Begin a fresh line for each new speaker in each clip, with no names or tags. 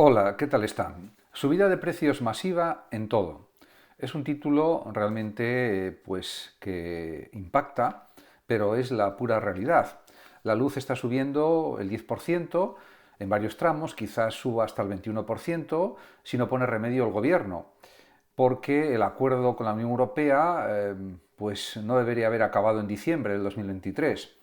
Hola, ¿qué tal están? Subida de precios masiva en todo. Es un título realmente pues, que impacta, pero es la pura realidad. La luz está subiendo el 10% en varios tramos, quizás suba hasta el 21% si no pone remedio el gobierno, porque el acuerdo con la Unión Europea pues, no debería haber acabado en diciembre del 2023.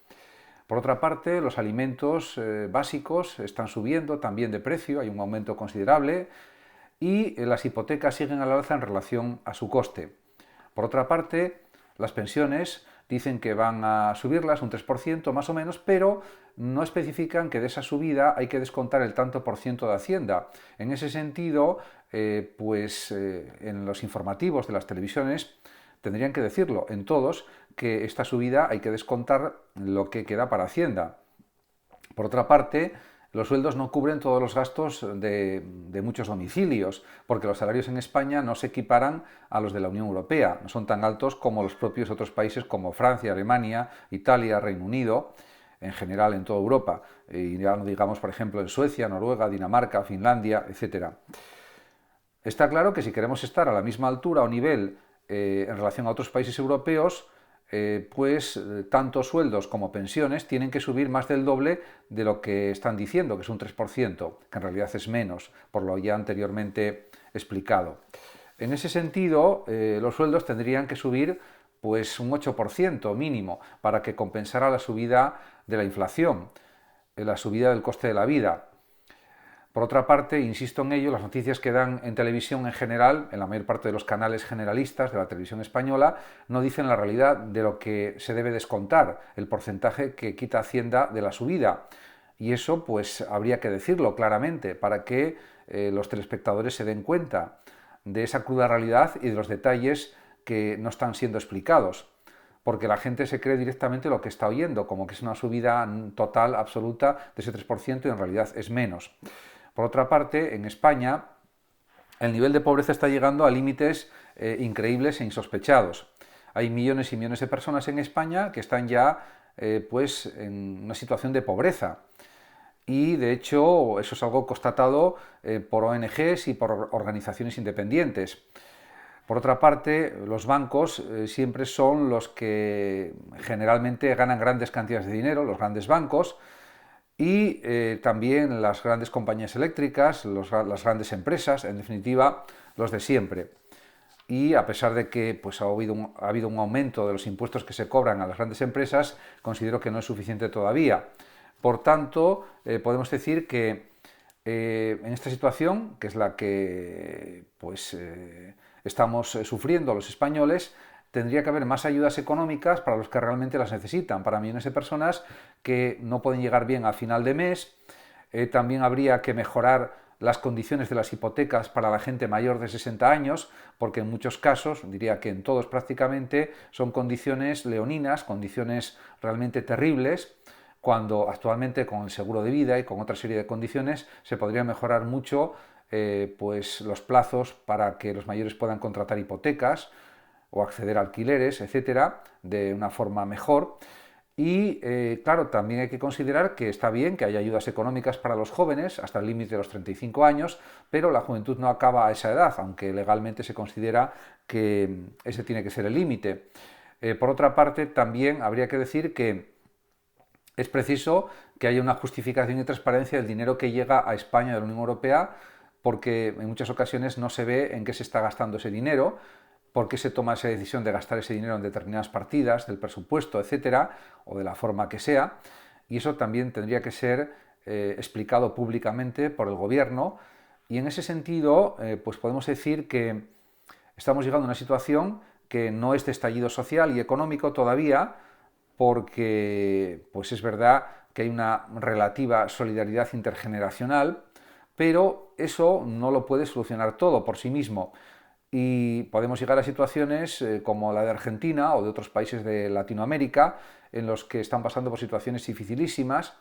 Por otra parte, los alimentos básicos están subiendo también de precio, hay un aumento considerable y las hipotecas siguen al alza en relación a su coste. Por otra parte, las pensiones dicen que van a subirlas un 3% más o menos, pero no especifican que de esa subida hay que descontar el tanto por ciento de Hacienda. En ese sentido, en los informativos de las televisiones tendrían que decirlo en todos que esta subida hay que descontar lo que queda para Hacienda. Por otra parte, los sueldos no cubren todos los gastos de muchos domicilios, porque los salarios en España no se equiparan a los de la Unión Europea, no son tan altos como los propios otros países como Francia, Alemania, Italia, Reino Unido, en general en toda Europa, y ya no digamos, por ejemplo, en Suecia, Noruega, Dinamarca, Finlandia, etc. Está claro que si queremos estar a la misma altura o nivel en relación a otros países europeos, tanto sueldos como pensiones tienen que subir más del doble de lo que están diciendo, que es un 3%, que en realidad es menos, por lo ya anteriormente explicado. En ese sentido, los sueldos tendrían que subir pues un 8% mínimo para que compensara la subida de la inflación, la subida del coste de la vida. Por otra parte, insisto en ello, las noticias que dan en televisión en general, en la mayor parte de los canales generalistas de la televisión española, no dicen la realidad de lo que se debe descontar, el porcentaje que quita Hacienda de la subida. Y eso pues habría que decirlo claramente para que los telespectadores se den cuenta de esa cruda realidad y de los detalles que no están siendo explicados, porque la gente se cree directamente lo que está oyendo, como que es una subida total, absoluta de ese 3% y en realidad es menos. Por otra parte, en España el nivel de pobreza está llegando a límites increíbles e insospechados. Hay millones y millones de personas en España que están ya en una situación de pobreza. Y de hecho eso es algo constatado por ONGs y por organizaciones independientes. Por otra parte, los bancos siempre son los que generalmente ganan grandes cantidades de dinero, los grandes bancos, y también las grandes compañías eléctricas, las grandes empresas, en definitiva, los de siempre. Y a pesar de que pues, ha habido un aumento de los impuestos que se cobran a las grandes empresas, considero que no es suficiente todavía. Por tanto, podemos decir que en esta situación, que es la que estamos sufriendo los españoles, tendría que haber más ayudas económicas para los que realmente las necesitan, para millones de personas que no pueden llegar bien a final de mes. También habría que mejorar las condiciones de las hipotecas para la gente mayor de 60 años, porque en muchos casos, diría que en todos prácticamente, son condiciones leoninas, condiciones realmente terribles, cuando actualmente con el seguro de vida y con otra serie de condiciones se podría mejorar mucho los plazos para que los mayores puedan contratar hipotecas o acceder a alquileres, etcétera, de una forma mejor. Y claro, también hay que considerar que está bien que haya ayudas económicas para los jóvenes hasta el límite de los 35 años, pero la juventud no acaba a esa edad, aunque legalmente se considera que ese tiene que ser el límite. Por otra parte, también habría que decir que es preciso que haya una justificación y transparencia del dinero que llega a España de la Unión Europea, porque en muchas ocasiones no se ve en qué se está gastando ese dinero, por qué se toma esa decisión de gastar ese dinero en determinadas partidas del presupuesto, etcétera, o de la forma que sea. Y eso también tendría que ser explicado públicamente por el gobierno. Y en ese sentido, pues podemos decir que estamos llegando a una situación que no es de estallido social y económico todavía, porque pues es verdad que hay una relativa solidaridad intergeneracional, pero eso no lo puede solucionar todo por sí mismo. Y podemos llegar a situaciones como la de Argentina o de otros países de Latinoamérica, en los que están pasando por situaciones dificilísimas.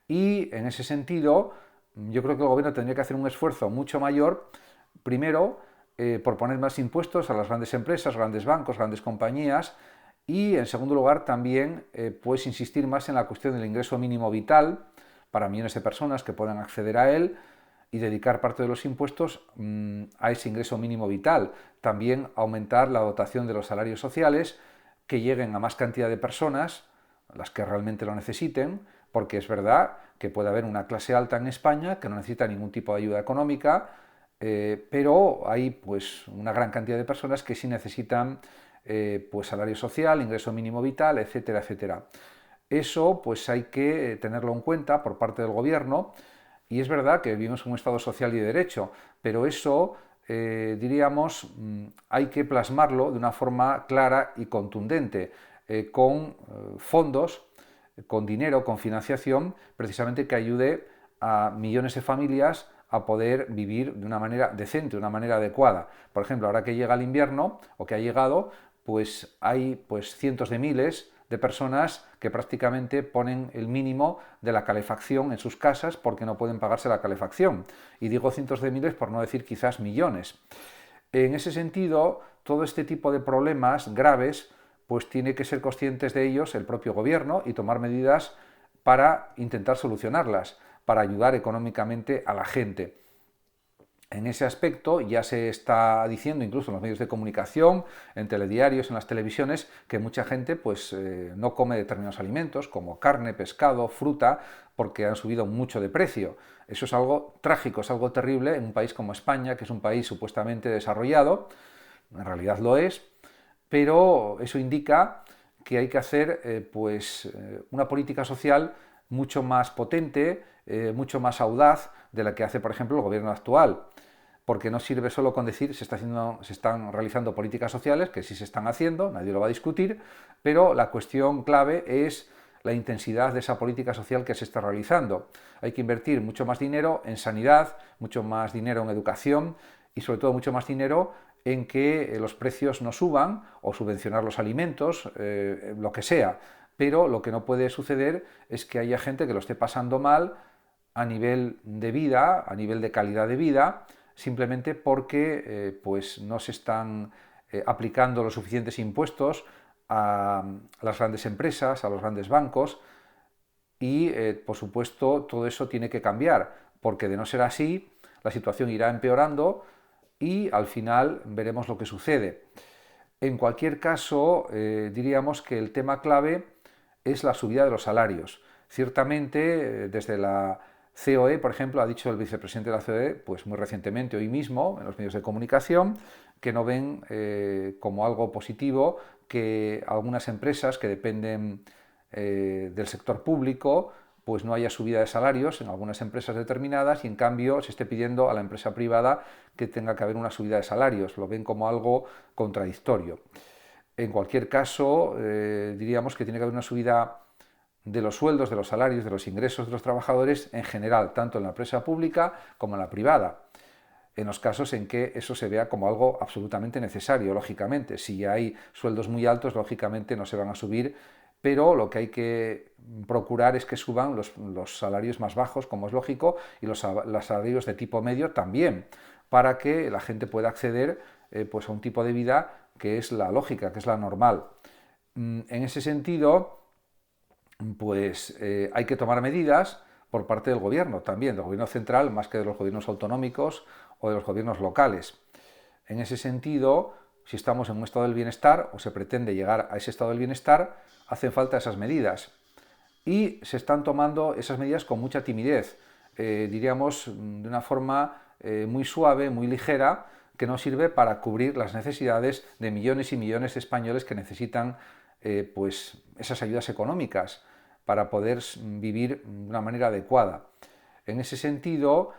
Y en ese sentido, yo creo que el gobierno tendría que hacer un esfuerzo mucho mayor, primero, por poner más impuestos a las grandes empresas, grandes bancos, grandes compañías, y en segundo lugar también pues insistir más en la cuestión del ingreso mínimo vital para millones de personas que puedan acceder a él, y dedicar parte de los impuestos a ese ingreso mínimo vital. También aumentar la dotación de los salarios sociales, que lleguen a más cantidad de personas, las que realmente lo necesiten, porque es verdad que puede haber una clase alta en España que no necesita ningún tipo de ayuda económica, pero hay pues una gran cantidad de personas que sí necesitan pues salario social, ingreso mínimo vital, etcétera, etcétera. Eso pues hay que tenerlo en cuenta por parte del gobierno, y es verdad que vivimos en un Estado social y de derecho, pero eso diríamos hay que plasmarlo de una forma clara y contundente, con fondos, con dinero, con financiación, precisamente que ayude a millones de familias a poder vivir de una manera decente, de una manera adecuada. Por ejemplo, ahora que llega el invierno, o que ha llegado, pues hay pues cientos de miles de personas que prácticamente ponen el mínimo de la calefacción en sus casas porque no pueden pagarse la calefacción. Y digo cientos de miles por no decir quizás millones. En ese sentido, todo este tipo de problemas graves, pues tiene que ser conscientes de ellos el propio gobierno y tomar medidas para intentar solucionarlas, para ayudar económicamente a la gente. En ese aspecto ya se está diciendo, incluso en los medios de comunicación, en telediarios, en las televisiones, que mucha gente pues, no come determinados alimentos como carne, pescado, fruta, porque han subido mucho de precio. Eso es algo trágico, es algo terrible en un país como España, que es un país supuestamente desarrollado, en realidad lo es, pero eso indica que hay que hacer una política social mucho más potente, mucho más audaz de la que hace, por ejemplo, el gobierno actual. Porque no sirve solo con decir se están realizando políticas sociales, que sí se están haciendo, nadie lo va a discutir, pero la cuestión clave es la intensidad de esa política social que se está realizando. Hay que invertir mucho más dinero en sanidad, mucho más dinero en educación y sobre todo mucho más dinero en que los precios no suban, o subvencionar los alimentos, lo que sea. Pero lo que no puede suceder es que haya gente que lo esté pasando mal a nivel de vida, a nivel de calidad de vida, simplemente porque pues no se están aplicando los suficientes impuestos a las grandes empresas, a los grandes bancos, y por supuesto todo eso tiene que cambiar, porque de no ser así la situación irá empeorando y al final veremos lo que sucede. En cualquier caso, diríamos que el tema clave es la subida de los salarios. Ciertamente, desde la COE, por ejemplo, ha dicho el vicepresidente de la COE, pues muy recientemente, hoy mismo, en los medios de comunicación, que no ven como algo positivo que algunas empresas que dependen del sector público, pues no haya subida de salarios en algunas empresas determinadas, y en cambio se esté pidiendo a la empresa privada que tenga que haber una subida de salarios. Lo ven como algo contradictorio. En cualquier caso, diríamos que tiene que haber una subida de los sueldos, de los salarios, de los ingresos de los trabajadores en general, tanto en la empresa pública como en la privada, en los casos en que eso se vea como algo absolutamente necesario. Lógicamente, si hay sueldos muy altos, lógicamente no se van a subir, pero lo que hay que procurar es que suban los salarios más bajos, como es lógico, y los salarios de tipo medio también, para que la gente pueda acceder pues a un tipo de vida que es la lógica, que es la normal. En ese sentido, pues hay que tomar medidas por parte del gobierno también, del gobierno central, más que de los gobiernos autonómicos o de los gobiernos locales. En ese sentido, si estamos en un estado del bienestar o se pretende llegar a ese estado del bienestar, hacen falta esas medidas. Y se están tomando esas medidas con mucha timidez, diríamos de una forma muy suave, muy ligera, que no sirve para cubrir las necesidades de millones y millones de españoles que necesitan pues esas ayudas económicas para poder vivir de una manera adecuada. En ese sentido,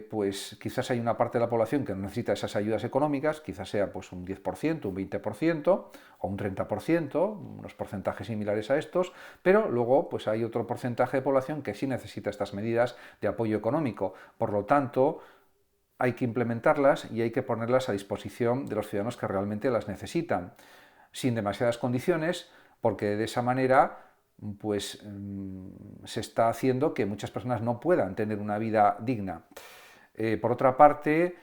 pues quizás hay una parte de la población que no necesita esas ayudas económicas, quizás sea pues un 10%, un 20% o un 30%, unos porcentajes similares a estos, pero luego pues hay otro porcentaje de población que sí necesita estas medidas de apoyo económico. Por lo tanto, hay que implementarlas y hay que ponerlas a disposición de los ciudadanos que realmente las necesitan, sin demasiadas condiciones, porque de esa manera pues se está haciendo que muchas personas no puedan tener una vida digna. Por otra parte,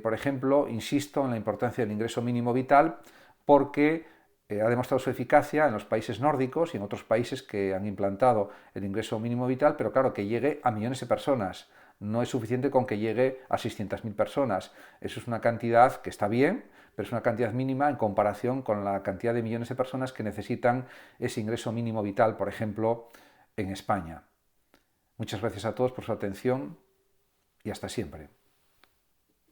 por ejemplo, insisto en la importancia del ingreso mínimo vital, porque ha demostrado su eficacia en los países nórdicos y en otros países que han implantado el ingreso mínimo vital, pero claro, que llegue a millones de personas, No es suficiente con que llegue a 600.000 personas. Eso es una cantidad que está bien, pero es una cantidad mínima en comparación con la cantidad de millones de personas que necesitan ese ingreso mínimo vital, por ejemplo, en España. Muchas gracias a todos por su atención y hasta siempre.